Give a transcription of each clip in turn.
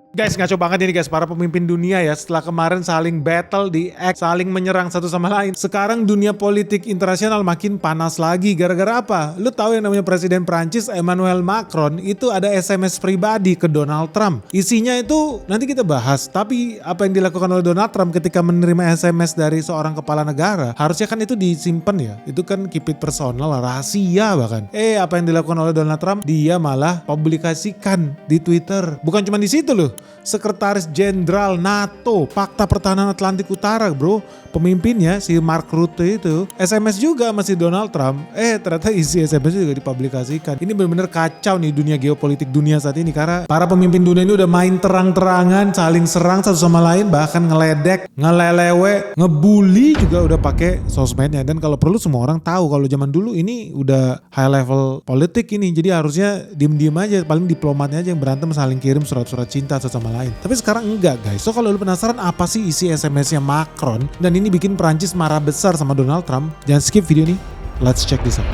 Guys, ngaco banget ini guys, para pemimpin dunia ya, setelah kemarin saling battle di X, saling menyerang satu sama lain. Sekarang dunia politik internasional makin panas lagi. Gara-gara apa? Lu tahu yang namanya Presiden Prancis Emmanuel Macron itu ada SMS pribadi ke Donald Trump. Isinya itu nanti kita bahas, tapi apa yang dilakukan oleh Donald Trump ketika menerima SMS dari seorang kepala negara, harusnya kan itu disimpan ya. Itu kan keep it personal, rahasia bahkan. Apa yang dilakukan oleh Donald Trump? Dia malah publikasikan di Twitter. Bukan cuma di situ loh. Sekretaris Jenderal NATO Fakta Pertahanan Atlantik Utara bro, pemimpinnya si Mark Rutte itu SMS juga masih Donald Trump. Ternyata isi SMS juga dipublikasikan. Ini benar-benar kacau nih dunia geopolitik dunia saat ini, karena para pemimpin dunia ini udah main terang-terangan saling serang satu sama lain, bahkan ngeledek, ngelelewe, ngebully juga udah pakai sosmednya. Dan kalau perlu semua orang tahu kalau zaman dulu ini udah high level politik ini, jadi harusnya diem-diem aja, paling diplomatnya aja yang berantem saling kirim surat-surat cinta satu sama lain. Tapi sekarang enggak guys. So kalau lu penasaran apa sih isi SMS-nya Macron dan ini bikin Prancis marah besar sama Donald Trump, jangan skip video ini. Let's check this out.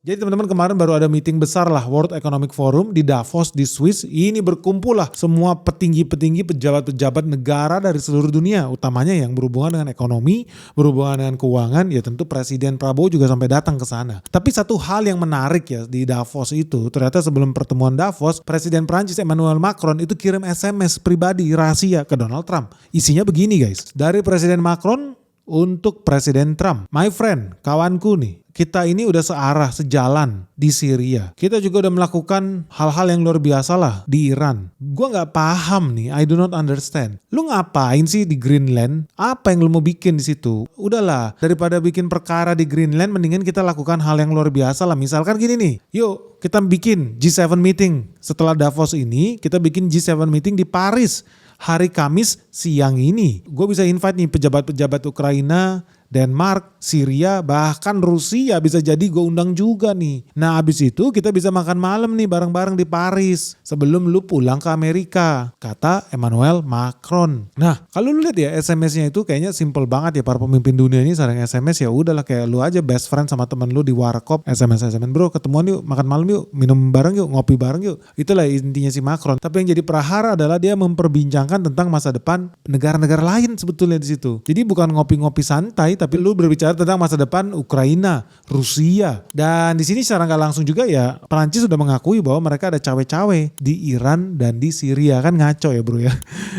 Jadi teman-teman, kemarin baru ada meeting besar lah World Economic Forum di Davos di Swiss. Ini berkumpul lah semua petinggi-petinggi pejabat-pejabat negara dari seluruh dunia, utamanya yang berhubungan dengan ekonomi, berhubungan dengan keuangan. Ya tentu Presiden Prabowo juga sampai datang ke sana. Tapi satu hal yang menarik ya di Davos itu, ternyata sebelum pertemuan Davos, Presiden Prancis Emmanuel Macron itu kirim SMS pribadi rahasia ke Donald Trump. Isinya begini guys, dari Presiden Macron untuk Presiden Trump. My friend, kawanku nih, kita ini udah searah, sejalan di Syria. Kita juga udah melakukan hal-hal yang luar biasa lah di Iran. Gua gak paham nih, I do not understand. Lu ngapain sih di Greenland? Apa yang lu mau bikin di situ? Udahlah, daripada bikin perkara di Greenland, mendingan kita lakukan hal yang luar biasa lah. Misalkan gini nih, yuk kita bikin G7 meeting. Setelah Davos ini, kita bikin G7 meeting di Paris. Hari Kamis siang ini. Gue bisa invite nih pejabat-pejabat Ukraina, Denmark, Syria, bahkan Rusia bisa jadi gue undang juga nih. Nah abis itu kita bisa makan malam nih bareng-bareng di Paris sebelum lu pulang ke Amerika, kata Emmanuel Macron. Nah kalau lu lihat ya SMS-nya itu kayaknya simple banget ya, para pemimpin dunia ini sering SMS ya udahlah kayak lu aja best friend sama temen lu di warkop, SMS bro ketemuan yuk, makan malam yuk, minum bareng yuk, ngopi bareng yuk. Itulah intinya si Macron. Tapi yang jadi prahara adalah dia memperbincangkan tentang masa depan negara-negara lain sebetulnya di situ. Jadi bukan ngopi-ngopi santai, tapi lu berbicara tentang masa depan Ukraina, Rusia. Dan di sini secara nggak langsung juga ya Prancis sudah mengakui bahwa mereka ada cawe-cawe di Iran dan di Syria. Kan ngaco ya bro ya.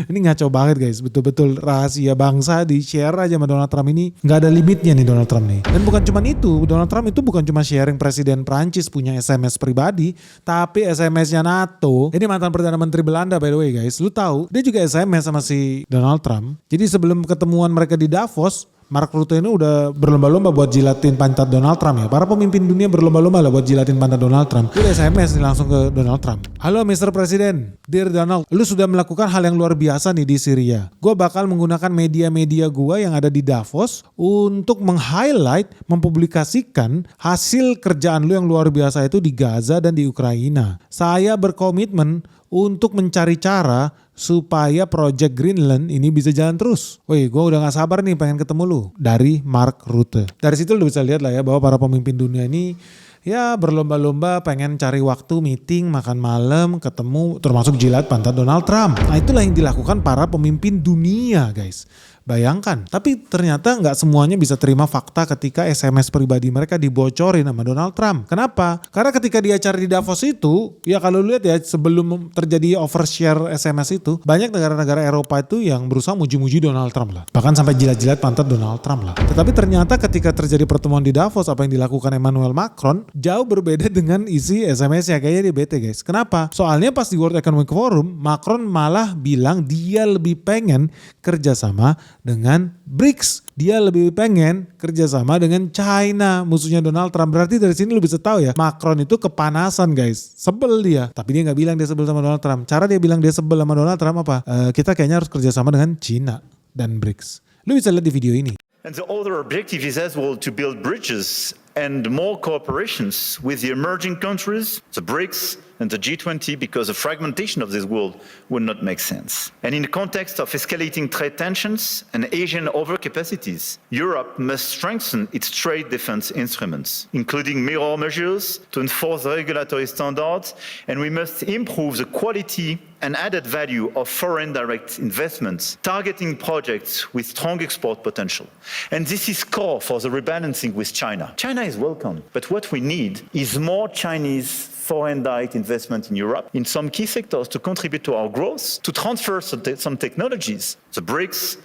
Ini ngaco banget guys. Betul-betul rahasia bangsa di share aja sama Donald Trump ini. Nggak ada limitnya nih Donald Trump nih. Dan bukan cuma itu. Donald Trump itu bukan cuma sharing Presiden Prancis punya SMS pribadi, tapi SMS-nya NATO. Ini mantan Perdana Menteri Belanda by the way guys. Lu tahu dia juga SMS sama si Donald Trump. Jadi sebelum ketemuan mereka di Davos, Mark Rutte ini udah berlomba-lomba buat jilatin pantat Donald Trump ya. Para pemimpin dunia berlomba-lomba lah buat jilatin pantat Donald Trump. Dia SMS nih langsung ke Donald Trump. Halo Mr. Presiden, Dear Donald, lu sudah melakukan hal yang luar biasa nih di Syria. Gue bakal menggunakan media-media gue yang ada di Davos untuk meng-highlight, mempublikasikan hasil kerjaan lu yang luar biasa itu di Gaza dan di Ukraina. Saya berkomitmen untuk mencari cara supaya Project Greenland ini bisa jalan terus. Woi, gue udah gak sabar nih pengen ketemu lu. Dari Mark Rutte. Dari situ lu bisa lihat lah ya bahwa para pemimpin dunia ini ya berlomba-lomba pengen cari waktu meeting, makan malam, ketemu, termasuk jilat pantat Donald Trump. Nah itulah yang dilakukan para pemimpin dunia guys. Bayangkan, tapi ternyata nggak semuanya bisa terima fakta ketika SMS pribadi mereka dibocorin sama Donald Trump. Kenapa? Karena ketika di acara di Davos itu, ya kalau lihat ya sebelum terjadi overshare SMS itu, banyak negara-negara Eropa itu yang berusaha muji-muji Donald Trump lah. Bahkan sampai jilat-jilat pantat Donald Trump lah. Tetapi ternyata ketika terjadi pertemuan di Davos, apa yang dilakukan Emmanuel Macron jauh berbeda dengan isi SMS-nya. Kayaknya dia bete guys. Kenapa? Soalnya pas di World Economic Forum, Macron malah bilang dia lebih pengen kerjasama dengan BRICS. Dia lebih pengen kerjasama dengan China, musuhnya Donald Trump. Berarti dari sini lu bisa tahu ya, Macron itu kepanasan guys. Sebel dia. Tapi dia gak bilang dia sebel sama Donald Trump. Cara dia bilang dia sebel sama Donald Trump apa? Kita kayaknya harus kerjasama dengan China dan BRICS. Lu bisa lihat di video ini. And the other objective is as well to build bridges and more cooperations with the emerging countries, the BRICS and the G20 because the fragmentation of this world would not make sense. And in the context of escalating trade tensions and Asian overcapacities, Europe must strengthen its trade defense instruments, including mirror measures to enforce regulatory standards, and we must improve the quality and added value of foreign direct investments, targeting projects with strong export potential. And this is core for the rebalancing with China. China is welcome, but what we need is more Chinese foreign direct investment in Europe in some key sectors to contribute to our growth, to transfer some technologies. The BRICS.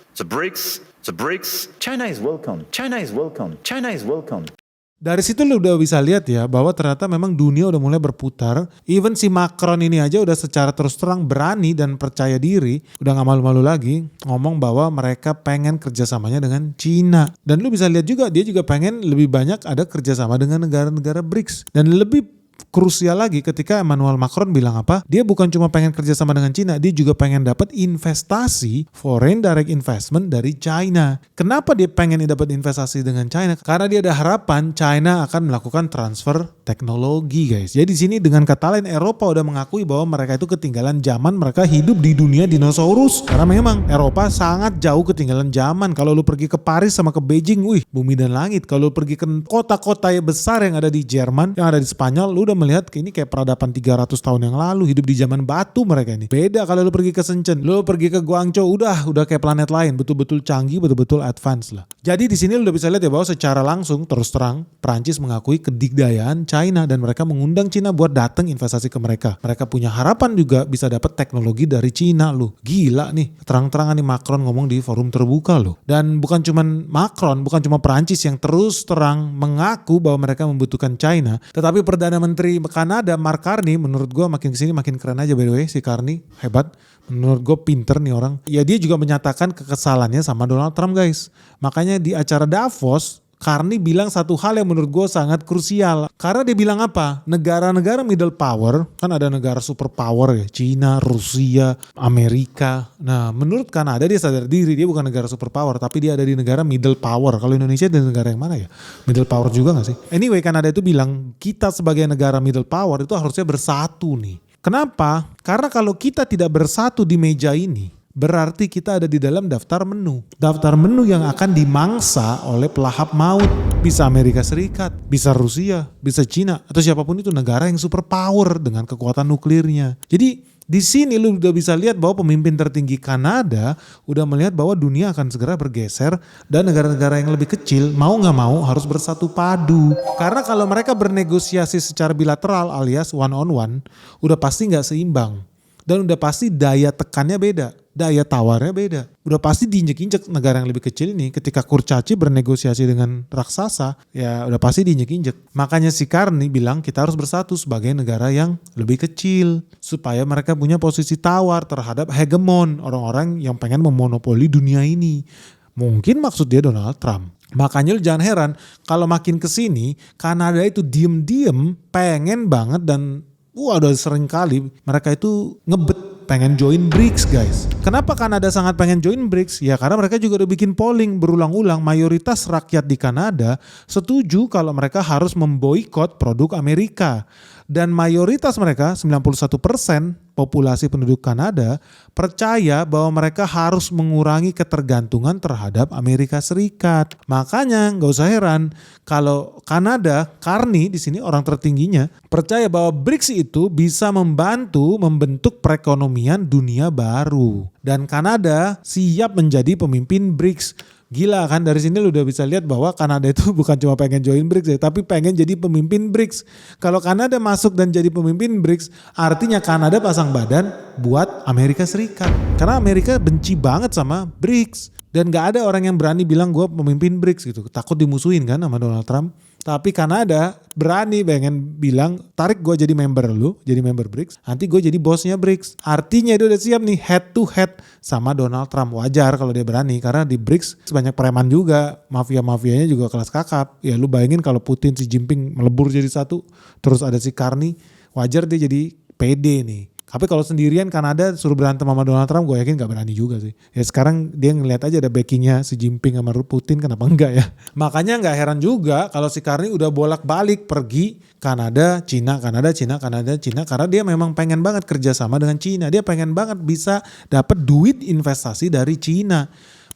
China is welcome. China is welcome. China is welcome. Dari situ lu udah bisa lihat ya bahwa ternyata memang dunia udah mulai berputar. Even si Macron ini aja udah secara terus terang berani dan percaya diri, udah gak malu-malu lagi ngomong bahwa mereka pengen kerjasamanya dengan Cina. Dan lu bisa lihat juga dia juga pengen lebih banyak ada kerjasama dengan negara-negara BRICS. Dan lebih krusial lagi ketika Emmanuel Macron bilang apa? Dia bukan cuma pengen kerjasama dengan Cina, dia juga pengen dapat investasi foreign direct investment dari China. Kenapa dia pengen dapat investasi dengan China? Karena dia ada harapan China akan melakukan transfer teknologi, guys. Jadi di sini dengan kata lain Eropa udah mengakui bahwa mereka itu ketinggalan zaman, mereka hidup di dunia dinosaurus. Karena memang Eropa sangat jauh ketinggalan zaman. Kalau lu pergi ke Paris sama ke Beijing, wih, bumi dan langit. Kalau lu pergi ke kota-kota besar yang ada di Jerman, yang ada di Spanyol, lu udah melihat ini kayak peradaban 300 tahun yang lalu, hidup di zaman batu mereka ini. Beda kalau lu pergi ke Shenzhen, lu pergi ke Guangzhou, udah kayak planet lain, betul-betul canggih, betul-betul advance lah. Jadi di sini lu udah bisa lihat ya bahwa secara langsung terus terang Prancis mengakui kedikdayaan China dan mereka mengundang China buat datang investasi ke mereka. Mereka punya harapan juga bisa dapat teknologi dari China lu. Gila nih, terang-terangan nih Macron ngomong di forum terbuka lu. Dan bukan cuman Macron, bukan cuma Prancis yang terus terang mengaku bahwa mereka membutuhkan China, tetapi Perdana Menteri Kanada Mark Carney menurut gue makin kesini makin keren aja by the way. Si Carney hebat, menurut gue pinter nih orang. Ya dia juga menyatakan kekesalannya sama Donald Trump, guys. Makanya di acara Davos Carney bilang satu hal yang menurut gue sangat krusial. Karena dia bilang apa? Negara-negara middle power, kan ada negara super power ya, Cina, Rusia, Amerika. Nah menurut Kanada dia sadar diri, dia bukan negara super power, tapi dia ada di negara middle power. Kalau Indonesia di negara yang mana ya? Middle power juga gak sih? Anyway, Kanada itu bilang kita sebagai negara middle power itu harusnya bersatu nih. Kenapa? Karena kalau kita tidak bersatu di meja ini, berarti kita ada di dalam daftar menu. Daftar menu yang akan dimangsa oleh pelahap maut. Bisa Amerika Serikat, bisa Rusia, bisa Cina, atau siapapun itu negara yang super power dengan kekuatan nuklirnya. Jadi di sini lu udah bisa lihat bahwa pemimpin tertinggi Kanada udah melihat bahwa dunia akan segera bergeser dan negara-negara yang lebih kecil mau gak mau harus bersatu padu. Karena kalau mereka bernegosiasi secara bilateral alias one on one, udah pasti gak seimbang. Dan udah pasti daya tekannya beda, daya tawarnya beda. Udah pasti diinjek-injek negara yang lebih kecil ini. Ketika kurcaci bernegosiasi dengan raksasa, ya udah pasti diinjek-injek. Makanya si Carney bilang kita harus bersatu sebagai negara yang lebih kecil. Supaya mereka punya posisi tawar terhadap hegemon, orang-orang yang pengen memonopoli dunia ini. Mungkin maksud dia Donald Trump. Makanya lu jangan heran kalau makin kesini Kanada itu diem-diem pengen banget dan udah sering kali mereka itu ngebet pengen join BRICS, guys. Kenapa Kanada sangat pengen join BRICS? Ya karena mereka juga udah bikin polling berulang-ulang. Mayoritas rakyat di Kanada setuju kalau mereka harus memboikot produk Amerika. Dan mayoritas mereka, 91% populasi penduduk Kanada, percaya bahwa mereka harus mengurangi ketergantungan terhadap Amerika Serikat. Makanya gak usah heran kalau Kanada, Carney di sini orang tertingginya, percaya bahwa BRICS itu bisa membantu membentuk perekonomian dunia baru. Dan Kanada siap menjadi pemimpin BRICS. Gila kan, dari sini lu udah bisa lihat bahwa Kanada itu bukan cuma pengen join BRICS ya, tapi pengen jadi pemimpin BRICS. Kalau Kanada masuk dan jadi pemimpin BRICS, artinya Kanada pasang badan buat Amerika Serikat. Karena Amerika benci banget sama BRICS. Dan gak ada orang yang berani bilang gue pemimpin BRICS gitu. Takut dimusuhin kan sama Donald Trump. Tapi Kanada berani pengen bilang tarik gue jadi member lu, jadi member BRICS. Nanti gue jadi bosnya BRICS. Artinya dia udah siap nih head to head sama Donald Trump. Wajar kalau dia berani karena di BRICS banyak preman juga. Mafia-mafianya juga kelas kakap. Ya lu bayangin kalau Putin, Xi Jinping melebur jadi satu. Terus ada si Carney. Wajar dia jadi PD nih. Tapi kalau sendirian Kanada suruh berantem sama Donald Trump, gue yakin gak berani juga sih. Ya sekarang dia ngeliat aja ada backingnya si Jinping sama Putin, kenapa enggak ya. Makanya gak heran juga kalau si Carney udah bolak-balik pergi Kanada, Cina, Kanada, Cina, Kanada, Cina. Karena dia memang pengen banget kerjasama dengan Cina. Dia pengen banget bisa dapat duit investasi dari Cina.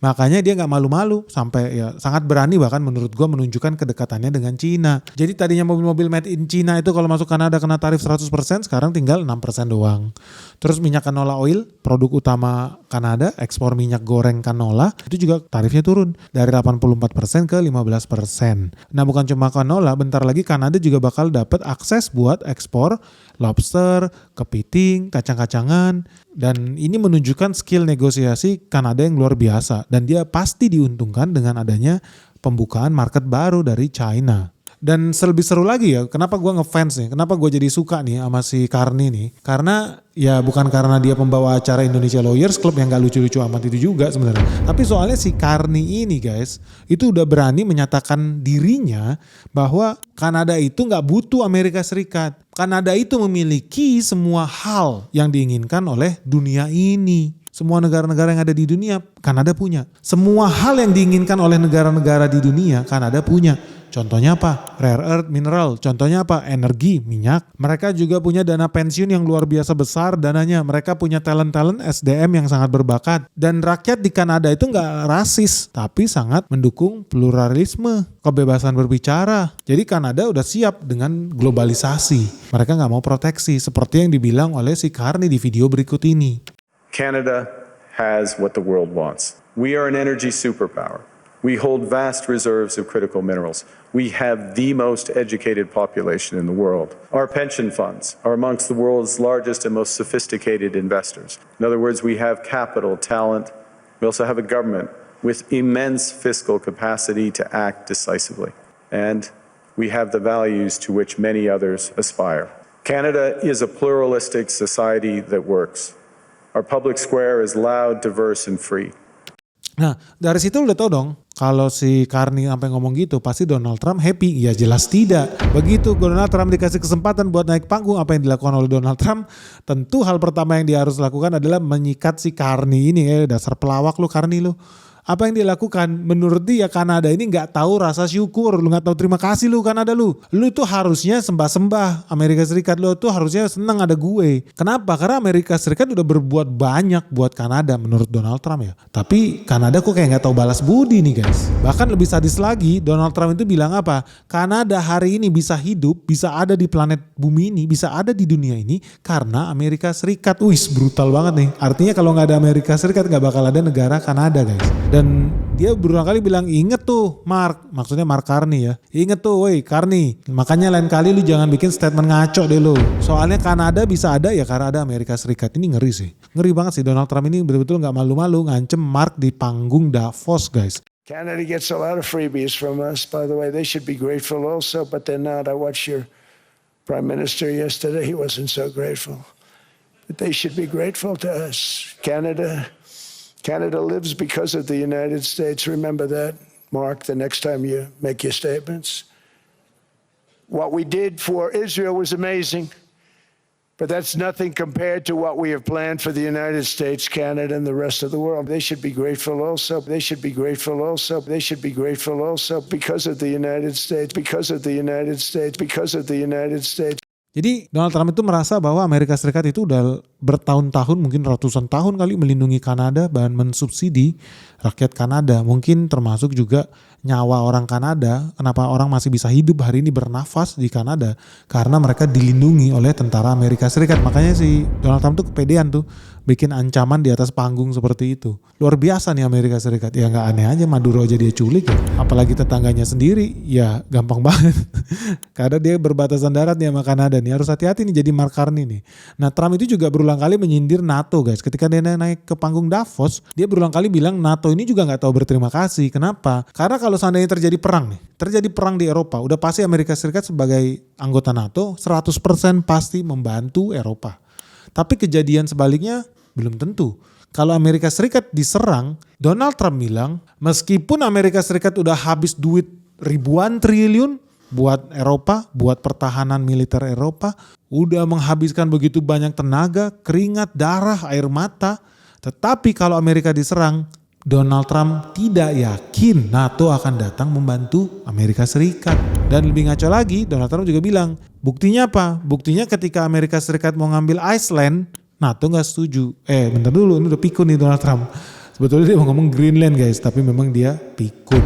Makanya dia gak malu-malu sampai ya sangat berani bahkan menurut gue menunjukkan kedekatannya dengan Cina. Jadi tadinya mobil-mobil made in Cina itu kalau masuk Kanada kena tarif 100%, sekarang tinggal 6% doang. Terus minyak canola oil, produk utama Kanada, ekspor minyak goreng canola, itu juga tarifnya turun dari 84% ke 15%. Nah bukan cuma canola, bentar lagi Kanada juga bakal dapat akses buat ekspor lobster, kepiting, kacang-kacangan. Dan ini menunjukkan skill negosiasi Kanada yang luar biasa. Dan dia pasti diuntungkan dengan adanya pembukaan market baru dari China. Dan lebih seru lagi ya, kenapa gue ngefans nih, kenapa gue jadi suka nih sama si Carney nih. Karena ya bukan karena dia pembawa acara Indonesia Lawyers Club yang gak lucu-lucu amat itu juga sebenarnya. Tapi soalnya si Carney ini guys, itu udah berani menyatakan dirinya bahwa Kanada itu gak butuh Amerika Serikat. Kanada itu memiliki semua hal yang diinginkan oleh dunia ini. Semua negara-negara yang ada di dunia, Kanada punya. Semua hal yang diinginkan oleh negara-negara di dunia, Kanada punya. Contohnya apa? Rare earth mineral. Contohnya apa? Energi, minyak. Mereka juga punya dana pensiun yang luar biasa besar dananya. Mereka punya talent-talent SDM yang sangat berbakat. Dan rakyat di Kanada itu nggak rasis, tapi sangat mendukung pluralisme, kebebasan berbicara. Jadi Kanada udah siap dengan globalisasi. Mereka nggak mau proteksi, seperti yang dibilang oleh si Carney di video berikut ini. Canada has what the world wants. We are an energy superpower. We hold vast reserves of critical minerals. We have the most educated population in the world. Our pension funds are amongst the world's largest and most sophisticated investors. In other words, we have capital, talent. We also have a government with immense fiscal capacity to act decisively. And we have the values to which many others aspire. Canada is a pluralistic society that works. Our public square is loud, diverse, and free. Nah dari situ udah tau dong kalau si Carney sampai ngomong gitu pasti Donald Trump happy. Ya jelas tidak. Begitu Donald Trump dikasih kesempatan buat naik panggung, apa yang dilakukan oleh Donald Trump? Tentu hal pertama yang dia harus lakukan adalah menyikat si Carney ini. Dasar pelawak lu Carney lu. Apa yang dia lakukan? Menurut dia Kanada ini gak tahu rasa syukur. Lu gak tahu terima kasih lu Kanada lu. Lu tuh harusnya sembah-sembah Amerika Serikat. Lu tuh harusnya seneng ada gue. Kenapa? Karena Amerika Serikat udah berbuat banyak buat Kanada menurut Donald Trump ya. Tapi Kanada kok kayak gak tahu balas budi nih guys. Bahkan lebih sadis lagi, Donald Trump itu bilang apa? Kanada hari ini bisa hidup, bisa ada di planet bumi ini, bisa ada di dunia ini karena Amerika Serikat. Wih brutal banget nih. Artinya kalau gak ada Amerika Serikat gak bakal ada negara Kanada guys. Dan dia berulang kali bilang inget tuh Mark, maksudnya Mark Carney ya. Inget tuh woi Carney, makanya lain kali lu jangan bikin statement ngaco deh lu. Soalnya Kanada bisa ada ya karena ada Amerika Serikat. Ini ngeri sih. Ngeri banget sih Donald Trump ini betul-betul gak malu-malu ngancem Mark di panggung Davos guys. Canada gets a lot of freebies from us, by the way. They should be grateful also, but they're not. I watched your Prime Minister yesterday. He wasn't so grateful. But they should be grateful to us. Canada lives because of the United States. Remember that, Mark, the next time you make your statements. What we did for Israel was amazing, but that's nothing compared to what we have planned for the United States, Canada, and the rest of the world. They should be grateful also. They should be grateful also. They should be grateful also because of the United States, because of the United States, because of the United States. Jadi Donald Trump itu merasa bahwa Amerika Serikat itu udah bertahun-tahun, mungkin ratusan tahun kali melindungi Kanada dan mensubsidi rakyat Kanada. Mungkin termasuk juga nyawa orang Kanada. Kenapa orang masih bisa hidup hari ini bernafas di Kanada? Karena mereka dilindungi oleh tentara Amerika Serikat. Makanya si Donald Trump tuh kepedean tuh bikin ancaman di atas panggung seperti itu. Luar biasa nih Amerika Serikat. Ya gak aneh aja Maduro aja dia culik ya. Apalagi tetangganya sendiri ya gampang banget. Karena dia berbatasan darat nih sama Kanada nih. Harus hati-hati nih jadi Mark Carney nih. Nah Trump itu juga berulang kali menyindir NATO guys. Ketika dia naik ke panggung Davos, dia berulang kali bilang NATO ini juga gak tahu berterima kasih. Kenapa? Karena kalau seandainya terjadi perang nih. Terjadi perang di Eropa. Udah pasti Amerika Serikat sebagai anggota NATO 100% pasti membantu Eropa. Tapi kejadian sebaliknya belum tentu. Kalau Amerika Serikat diserang, Donald Trump bilang meskipun Amerika Serikat udah habis duit ribuan triliun buat Eropa, buat pertahanan militer Eropa, udah menghabiskan begitu banyak tenaga, keringat, darah, air mata. Tetapi kalau Amerika diserang, Donald Trump tidak yakin NATO akan datang membantu Amerika Serikat. Dan lebih ngaco lagi, Donald Trump juga bilang, buktinya apa? Buktinya ketika Amerika Serikat mau ngambil Iceland, NATO gak setuju. Bentar dulu, ini udah pikun nih Donald Trump. Sebetulnya dia mau ngomong Greenland guys, tapi memang dia pikun.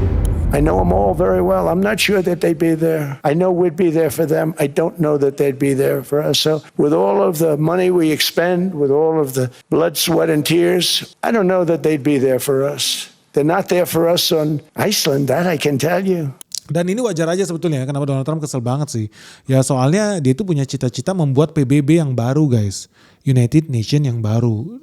I know them all very well. I'm not sure that they'd be there. I know we'd be there for them. I don't know that they'd be there for us. So with all of the money we expend, with all of the blood, sweat, and tears, I don't know that they'd be there for us. They're not there for us on Iceland, that I can tell you. Dan ini wajar aja sebetulnya, kenapa Donald Trump kesel banget sih. Ya soalnya dia itu punya cita-cita membuat PBB yang baru guys. United Nation yang baru.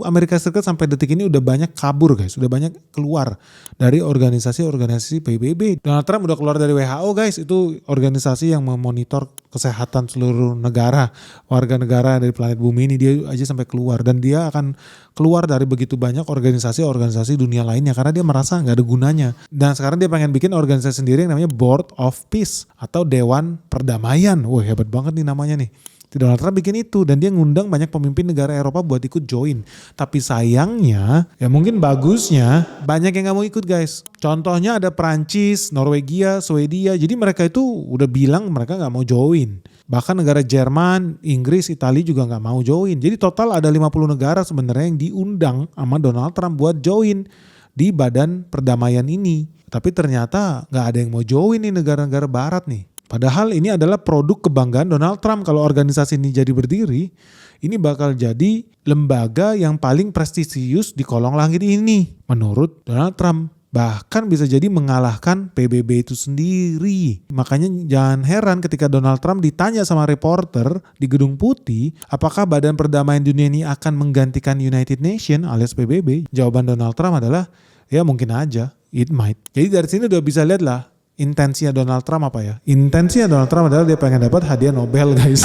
Amerika Serikat sampai detik ini udah banyak kabur guys. Udah banyak keluar dari organisasi-organisasi PBB. Donald Trump udah keluar dari WHO guys. Itu organisasi yang memonitor kesehatan seluruh negara. Warga negara dari planet bumi ini dia aja sampai keluar. Dan dia akan keluar dari begitu banyak organisasi-organisasi dunia lainnya. Karena dia merasa gak ada gunanya. Dan sekarang dia pengen bikin organisasi sendiri yang namanya Board of Peace. Atau Dewan Perdamaian. Wah hebat banget nih namanya nih. Donald Trump bikin itu dan dia ngundang banyak pemimpin negara Eropa buat ikut join. Tapi sayangnya, ya mungkin bagusnya banyak yang gak mau ikut guys. Contohnya ada Prancis, Norwegia, Swedia. Jadi mereka itu udah bilang mereka gak mau join. Bahkan negara Jerman, Inggris, Italia juga gak mau join. Jadi total ada 50 negara sebenarnya yang diundang sama Donald Trump buat join di Badan Perdamaian ini. Tapi ternyata gak ada yang mau join nih negara-negara barat nih. Padahal ini adalah produk kebanggaan Donald Trump. Kalau organisasi ini jadi berdiri, ini bakal jadi lembaga yang paling prestisius di kolong langit ini. Menurut Donald Trump. Bahkan bisa jadi mengalahkan PBB itu sendiri. Makanya jangan heran ketika Donald Trump ditanya sama reporter di Gedung Putih, apakah Badan Perdamaian Dunia ini akan menggantikan United Nation alias PBB? Jawaban Donald Trump adalah, ya mungkin aja, it might. Jadi dari sini udah bisa lihat lah, intensinya Donald Trump apa ya? Intensinya Donald Trump adalah dia pengen dapat hadiah Nobel guys.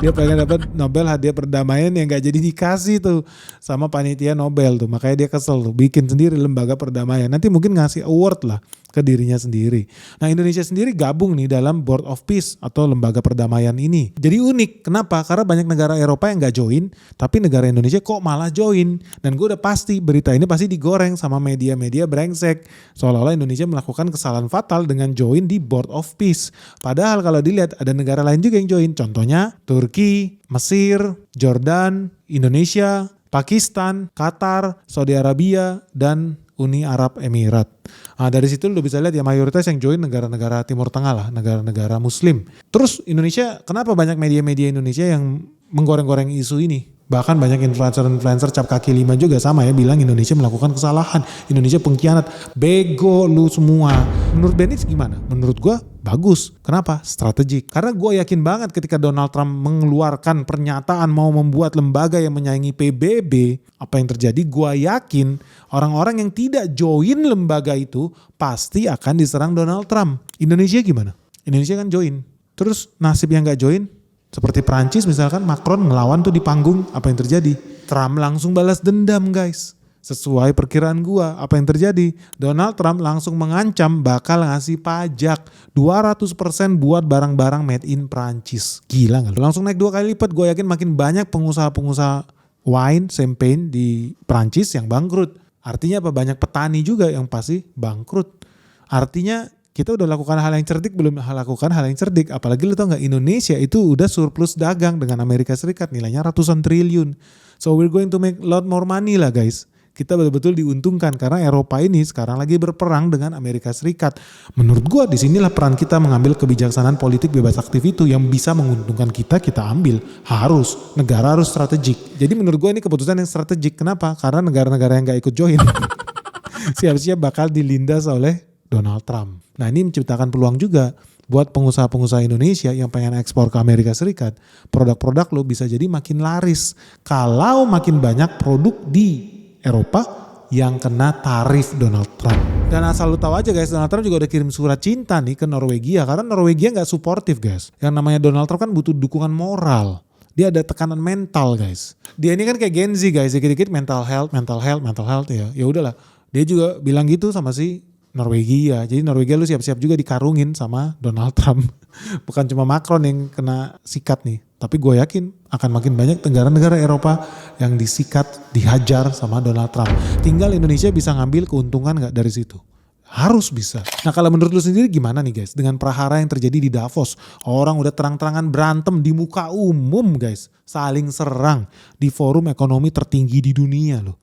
Dia pengen dapat Nobel hadiah perdamaian yang gak jadi dikasih tuh sama panitia Nobel tuh. Makanya dia kesel tuh, bikin sendiri lembaga perdamaian. Nanti mungkin ngasih award lah ke dirinya sendiri. Nah Indonesia sendiri gabung nih dalam Board of Peace atau lembaga perdamaian ini. Jadi unik, kenapa? Karena banyak negara Eropa yang gak join, tapi negara Indonesia kok malah join. Dan gue udah pasti berita ini pasti digoreng sama media-media brengsek. Seolah-olah Indonesia melakukan kesalahan fatal dengan join di Board of Peace. Padahal kalau dilihat ada negara lain juga yang join. Contohnya Turki, Mesir, Jordan, Indonesia, Pakistan, Qatar, Saudi Arabia, dan Uni Arab Emirat. Nah, dari situ lo bisa lihat ya mayoritas yang join negara-negara Timur Tengah lah, negara-negara Muslim. Terus Indonesia, kenapa banyak media-media Indonesia yang menggoreng-goreng isu ini? Bahkan banyak influencer cap kaki 5 juga sama ya bilang Indonesia melakukan kesalahan, Indonesia pengkhianat, bego lu semua. Menurut Dennis gimana? Menurut gue bagus. Kenapa? Strategik. Karena gue yakin banget ketika Donald Trump mengeluarkan pernyataan mau membuat lembaga yang menyaingi PBB, apa yang terjadi? Gue yakin orang-orang yang tidak join lembaga itu pasti akan diserang Donald Trump. Indonesia gimana? Indonesia kan join. Terus nasib yang gak join? Seperti Prancis misalkan Macron ngelawan tuh di panggung, apa yang terjadi? Trump langsung balas dendam guys. Sesuai perkiraan gua, apa yang terjadi? Donald Trump langsung mengancam bakal ngasih pajak 200% buat barang-barang made in Prancis. Gila gak? Langsung naik 2 kali lipat. Gua yakin makin banyak pengusaha-pengusaha wine, champagne di Prancis yang bangkrut. Artinya apa? Banyak petani juga yang pasti bangkrut. Artinya kita udah lakukan hal yang cerdik, belum lakukan hal yang cerdik. Apalagi lu tau gak, Indonesia itu udah surplus dagang dengan Amerika Serikat. Nilainya ratusan triliun. So we're going to make a lot more money lah guys. Kita betul-betul diuntungkan karena Eropa ini sekarang lagi berperang dengan Amerika Serikat. Menurut gua disinilah peran kita mengambil kebijaksanaan politik bebas aktif itu yang bisa menguntungkan kita ambil. Harus, negara harus strategik. Jadi menurut gua ini keputusan yang strategik. Kenapa? Karena negara-negara yang gak ikut join siap-siap bakal dilindas oleh Donald Trump. Nah ini menciptakan peluang juga buat pengusaha-pengusaha Indonesia yang pengen ekspor ke Amerika Serikat. Produk-produk lo bisa jadi makin laris kalau makin banyak produk di Eropa yang kena tarif Donald Trump. Dan asal lo tahu aja guys, Donald Trump juga udah kirim surat cinta nih ke Norwegia karena Norwegia gak suportif guys. Yang namanya Donald Trump kan butuh dukungan moral. Dia ada tekanan mental guys. Dia ini kan kayak Gen Z guys, dikit-dikit mental health ya. Ya udahlah. Dia juga bilang gitu sama si Norwegia. Jadi Norwegia lu siap-siap juga dikarungin sama Donald Trump. Bukan cuma Macron yang kena sikat nih. Tapi gue yakin akan makin banyak negara-negara Eropa yang disikat, dihajar sama Donald Trump. Tinggal Indonesia bisa ngambil keuntungan gak dari situ? Harus bisa. Nah kalau menurut lu sendiri gimana nih guys? Dengan prahara yang terjadi di Davos. Orang udah terang-terangan berantem di muka umum guys. Saling serang di forum ekonomi tertinggi di dunia loh.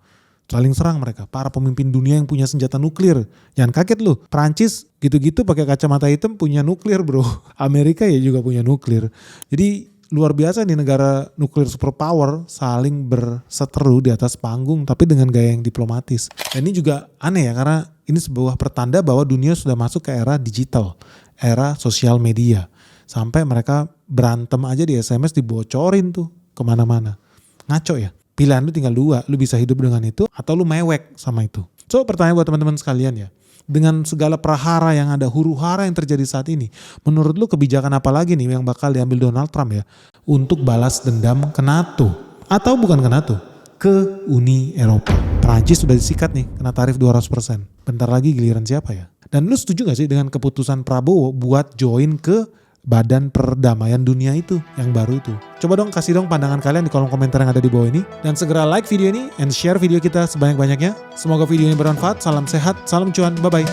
Saling serang mereka, para pemimpin dunia yang punya senjata nuklir. Jangan kaget lu, Prancis gitu-gitu pakai kacamata hitam punya nuklir bro. Amerika ya juga punya nuklir. Jadi luar biasa nih negara nuklir superpower saling berseteru di atas panggung tapi dengan gaya yang diplomatis. Dan ini juga aneh ya karena ini sebuah pertanda bahwa dunia sudah masuk ke era digital, era sosial media. Sampai mereka berantem aja di SMS dibocorin tuh kemana-mana. Ngaco ya. Pilihan lu tinggal dua, lu bisa hidup dengan itu atau lu mewek sama itu. So pertanyaan buat teman-teman sekalian ya. Dengan segala prahara yang ada, huru-hara yang terjadi saat ini. Menurut lu kebijakan apa lagi nih yang bakal diambil Donald Trump ya. Untuk balas dendam ke NATO. Atau bukan ke NATO, ke Uni Eropa. Prancis sudah disikat nih, kena tarif 200%. Bentar lagi giliran siapa ya? Dan lu setuju gak sih dengan keputusan Prabowo buat join ke Badan Perdamaian Dunia itu yang baru tuh. Coba dong kasih dong pandangan kalian di kolom komentar yang ada di bawah ini. Dan segera like video ini and share video kita sebanyak-banyaknya. Semoga video ini bermanfaat. Salam sehat, salam cuan, bye-bye.